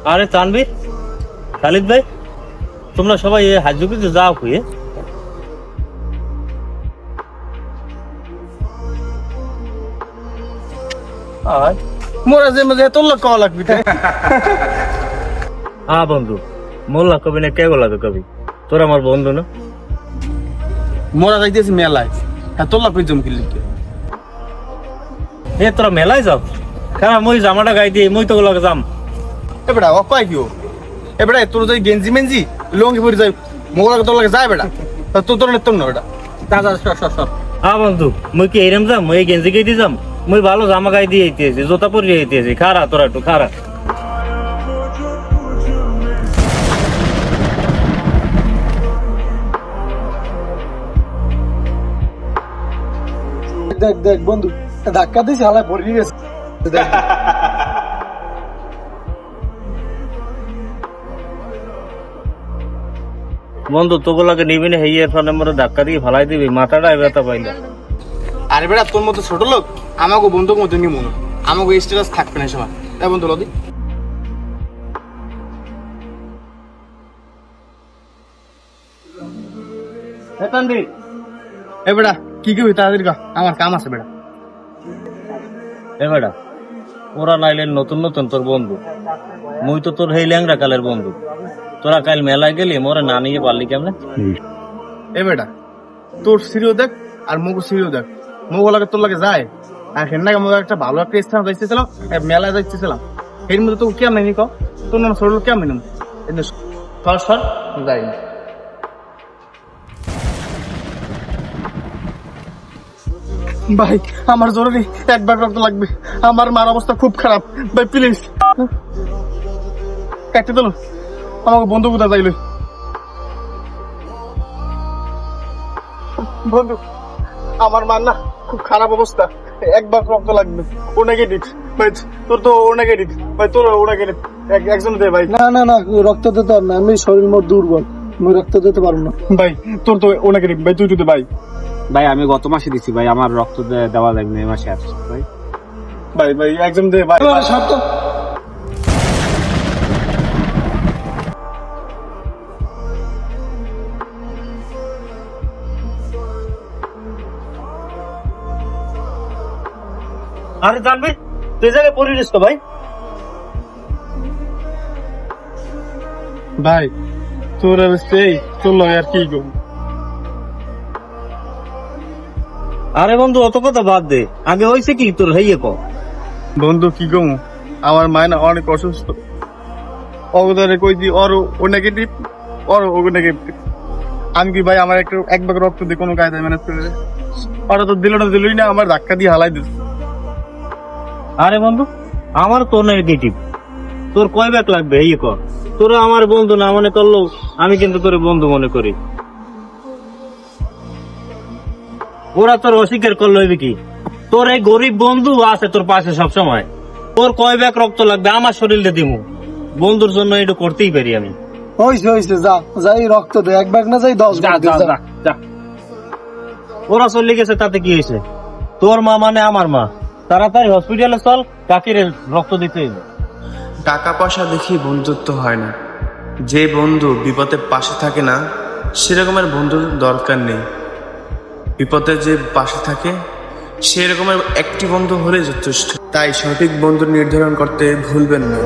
আরে তানভীর, খালিদ ভাই, তোমরা সবাই হাজুকিতে যাও খুঁয়ে। মোরা যে মধ্যে তোর লোক কওয়া লাগবি তাই। হ্যাঁ বন্ধু, মোল্লা কবি না কে গোলাবে কবি, তোর আমার বন্ধু না। মোরা যাইতেছি মেলায়, হ্যাঁ তোর লোক জম কিনলি এ তোরা মেলায় যাও? কেন মই জামাটা গাই দিয়ে মই তো গোলাকে যাম। এবেটা ও কয় কি ও এবেটা তোর যদি গেঞ্জি মেঞ্জি লঙ্গি পরে যাই মোগলাকে তোর লাগে যায় বেটা তোর তোর নেতম না বেটা। দাদা সর হ্যাঁ বন্ধু, মই কি এরম যাম? মই গেঞ্জি গাই দিয়ে যাম? মই ভালো জামা গাই দিয়ে আইতেছি, জোতা পরিয়ে আইতেছি। খারা তোরা একটু খারা। দেখ দেখ বন্ধু, ধাক্কা দিয়েছে হালায় পড়ে গেছে। বন্ধু তোগুলাকে নিবি না, হেই এর মধ্যে ধাক্কা দিয়ে ফালাই দিবি, মাথাটা ব্যথা পাইলে। আরে বেটা তোর মতো ছোট লোক আমাকে বন্ধুক মতো নিয়ে মনে আমাকে স্ট্যাটাস থাকবে না সময় তাই বন্ধু লদি। এ বেটা কি কি তাড়াতাড়ি কা, আমার কাম আছে বেটা। এ বেটা, ওরা নাইলে নতুন নতুন তোর বন্ধু, মুই তো তোর হেই ল্যাংরা কালের বন্ধু। তোরা কাল মেলায় গেলি, মোরে না নিয়ে পারলি কেমনে? এ বেটা তোর সিরিও দেখ আর মগু সিরিও দেখ, মগু লাগে তোর লাগে যায় আর হেন মগু একটা ভালো একটা স্থান যাইতেছিলাম, মেলায় যাইতেছিলাম, এর মধ্যে তো কেমন নি ক তোর নাম ছোট লোক কেমন সর সর যাই। ভাই আমার জরুরি একবার রক্ত লাগবে, আমার মার অবস্থা খুব খারাপ ভাই, প্লিজ কাটতে দিল আমাকে বন্ধু কোথা যাইল। বন্ধু আমার মার না খুব খারাপ অবস্থা, একবার রক্ত লাগবে। ও নেগেটিভ ভাই, তোর তো ও নেগেটিভ ভাই, তোর ও নেগেটিভ, একজন দে ভাই। না না না, রক্ত দিতে পার না, আমি শরীর মোট দুর্বল, আমি রক্ত দিতে পারবো না। ভাই তোর তো ও নেগেটিভ ভাই, তুই দে ভাই। ভাই আমি গত মাসে দিছি ভাই, আমার রক্ত দেওয়া লাগবে এই মাসে আসছে ভাই। ভাই ভাই একজন দে ভাই। শর্ত আরে জানবি তুই জায়গায় পরিবেশ তো ভাই। ভাই তোর অবস্থা এই চললো আর কি গো। আরে বন্ধু অত কথা বাদ দে, আগে হয়েছে কি তোর হেইয়ে ক। বন্ধু কি গো, আমার মায় না অনেক অসুস্থ, অগদারে কই দি ওর ও নেগেটিভ, ওর ও নেগেটিভ। আমি কি ভাই আমার এক ভাগ রক্ত দিয়ে কোনো কায়দায় ম্যানেজ করে ওরা তো দিলই না, আমার ধাক্কা দিয়ে হালাই দিল। আরে বন্ধু আমার তো নেগেটিভ, তোর কয় ব্যাগ লাগবে এই কর। তোরা আমার বন্ধু না মনে করলো, আমি কিন্তু তোর বন্ধু মনে করি। ওরা তোর অস্বীকার করলো কি? তোর এই গরিব বন্ধু আছে তোর পাশে সব সময়। তোর কয় ব্যাগ রক্ত লাগবে আমার শরীরে দিমু, বন্ধুর জন্য এটা করতেই পারি আমি। হইছে যা যাই রক্ত দে, এক ব্যাগ না যাই 10 ব্যাগ দে, যা। ওরা চলে গেছে তাতে কি হয়েছে? তোর মা মানে আমার মা, তাড়াতাড়ি হসপিটালে চল, কাকির রক্ত দিতে হবে। টাকা পয়সা দেখি বন্ধুত্ব হয় না, যে বন্ধু বিপদে পাশে থাকে না সেরকমের বন্ধুর দরকার নেই। বিপদে যে পাশে থাকে সেরকমের একটি বন্ধু হলে যথেষ্ট। তাই সঠিক বন্ধু নির্ধারণ করতে ভুলবেন না।